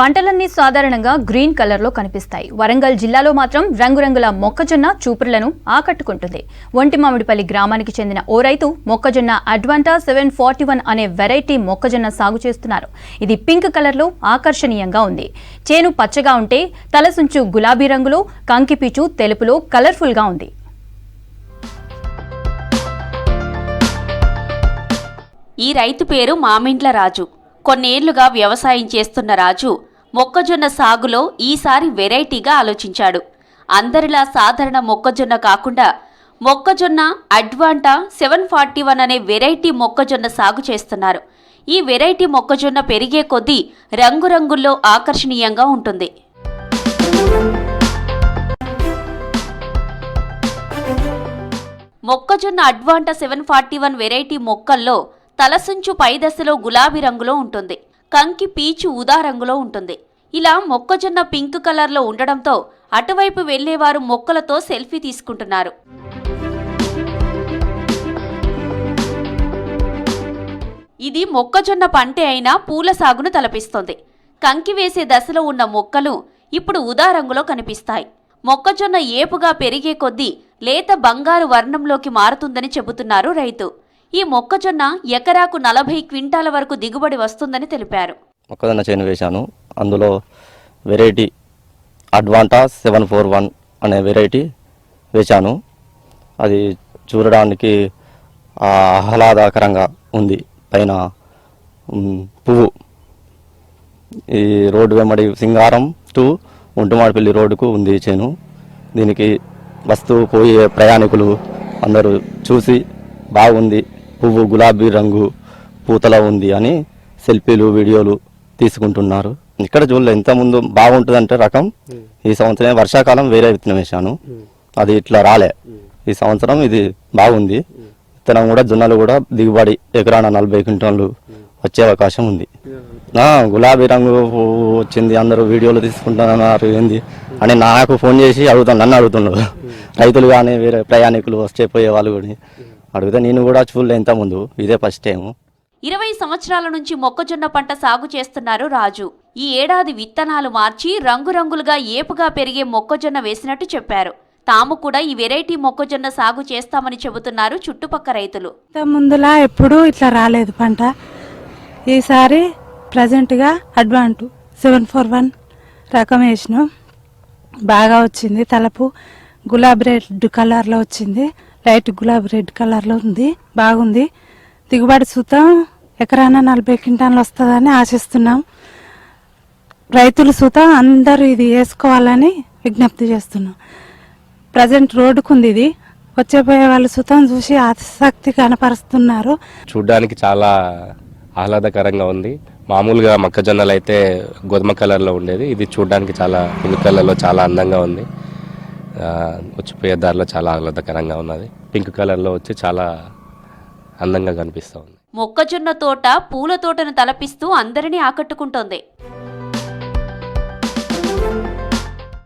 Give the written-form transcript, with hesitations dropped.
పంటలన్నీ సాధారణంగా green colour లో కనిపిస్తాయి. వరంగల్ జిల్లాలో మాత్రం రంగురంగుల మొక్కజొన్న చూపురులను ఆకట్టుకుంటుంది. ఒంటిమామిడిపల్లి గ్రామానికి చెందిన ఓ రైతు మొక్కజొన్న అడ్వాంటా 741 అనే వెరైటీ మొక్కజొన్న సాగు చేస్తున్నారు. ఇది పింక్ కలర్ లో ఆకర్షణీయంగా ఉంది. చేను పచ్చగా ఉంటే తలసుంచు గులాబీ రంగులో, కంకిపీచు తెలుపులో కలర్ఫుల్ గా ఉంది. ఈ రైతు పేరు మామిండ్ల రాజు. కొన్నేళ్లుగా వ్యవసాయం చేస్తున్న రాజు మొక్కజొన్న సాగులో ఈసారి వెరైటీగా ఆలోచించాడు. అందరిలా సాధారణ మొక్కజొన్న కాకుండా మొక్కజొన్న అడ్వాంటా 741 అనే వెరైటీ మొక్కజొన్న సాగు చేస్తున్నారు. ఈ వెరైటీ మొక్కజొన్న పెరిగే కొద్దీ రంగురంగుల్లో ఆకర్షణీయంగా ఉంటుంది. మొక్కజొన్న అడ్వాంటా 741 వెరైటీ మొక్కల్లో తలసుంచు పైదశలో గులాబీ రంగులో ఉంటుంది. కంకి పీచు ఊదా రంగులో ఉంటుంది. ఇలా మొక్కజొన్న పింక్ కలర్లో ఉండడంతో అటువైపు వెళ్లేవారు మొక్కలతో సెల్ఫీ తీసుకుంటున్నారు. ఇది మొక్కజొన్న పంటే అయినా పూల సాగును తలపిస్తోంది. కంకి వేసే దశలో ఉన్న మొక్కలు ఇప్పుడు ఊదా రంగులో కనిపిస్తాయి. మొక్కజొన్న ఏపుగా పెరిగే కొద్దీ లేత బంగారు వర్ణంలోకి మారుతుందని చెబుతున్నారు రైతు. ఈ మొక్కజొన్న ఎకరాకు 40 క్వింటాల వరకు దిగుబడి వస్తుందని తెలిపారు. మొక్కజొన్న చేను వేశాను. అందులో వెరైటీ అడ్వాంటా 741 అనే వెరైటీ వేశాను. అది చూడడానికి ఆహ్లాదకరంగా ఉంది. పైన పువ్వు ఈ రోడ్డు వెంబడి సింగారం టు ఒంటిమామిడిపల్లి రోడ్డుకు ఉంది చేను. దీనికి వస్తూ పోయే ప్రయాణికులు అందరూ చూసి బాగుంది, పువ్వు గులాబీ రంగు పూతలా ఉంది అని సెల్ఫీలు వీడియోలు తీసుకుంటున్నారు. ఇక్కడ చూడలే ఇంత ముందు బాగుంటుందంటే రకం. ఈ సంవత్సరం వర్షాకాలం వేరే విత్తనం వేశాను, అది ఇట్లా రాలే. ఈ సంవత్సరం ఇది బాగుంది. విత్తనం కూడా జొన్నలు కూడా దిగుబడి ఎకరాన 40 క్వింటాలు వచ్చే అవకాశం ఉంది. గులాబీ రంగు పువ్వు వచ్చింది, అందరూ వీడియోలు తీసుకుంటున్నారు ఏంది అని నాకు ఫోన్ చేసి నన్ను అడుగుతున్నారు. రైతులు కానీ వేరే ప్రయాణికులు వచ్చే పోయే వాళ్ళు కూడా అడిగితే నేను కూడా చూడలే ఇంత ముందు, ఇదే ఫస్ట్ టైం. 20 సంవత్సరాల నుంచి మొక్కజొన్న పంట సాగు చేస్తున్నారు రాజు. ఈ ఏడాది విత్తనాలు మార్చి రంగురంగులుగా ఏపుగా పెరిగే మొక్కజొన్న వేసినట్టు చెప్పారు. తాము కూడా ఈ వెరైటీ మొక్కజొన్న సాగు చేస్తామని చెబుతున్నారు చుట్టుపక్క రైతులు. ముందులా ఎప్పుడూ ఇట్లా రాలేదు పంట. ఈసారి ప్రజెంట్గా అడ్వాంటా 741 రకం వేసినాం. బాగా వచ్చింది. తలపు గులాబీ రెడ్ కలర్లో వచ్చింది, లైట్ గులాబీ రెడ్ కలర్లో ఉంది. బాగుంది. దిగుబడి సుతం ఎకరాన 40 క్వింటాలు వస్తుందని ఆశిస్తున్నాం. రైతులు సుతం అందరూ ఇది వేసుకోవాలని విజ్ఞప్తి చేస్తున్నాం. ప్రజెంట్ రోడ్డుకుంది. ఇది వచ్చేపోయే వాళ్ళు సుతం చూసి ఆసక్తి కనపరుస్తున్నారు. చూడ్డానికి చాలా ఆహ్లాదకరంగా ఉంది. మామూలుగా మొక్కజొన్నలు అయితే గోధుమ కలర్లో ఉండేది, ఇది చూడడానికి చాలా పింక్ కలర్లో చాలా అందంగా ఉంది. వచ్చిపోయే దారిలో చాలా ఆహ్లాదకరంగా ఉన్నది. పింక్ కలర్లో వచ్చి చాలా అందంగా కనిపిస్తూ ఉంది. మొక్కజొన్న తోట పూల తోటను తలపిస్తూ అందరినీ ఆకట్టుకుంటోంది.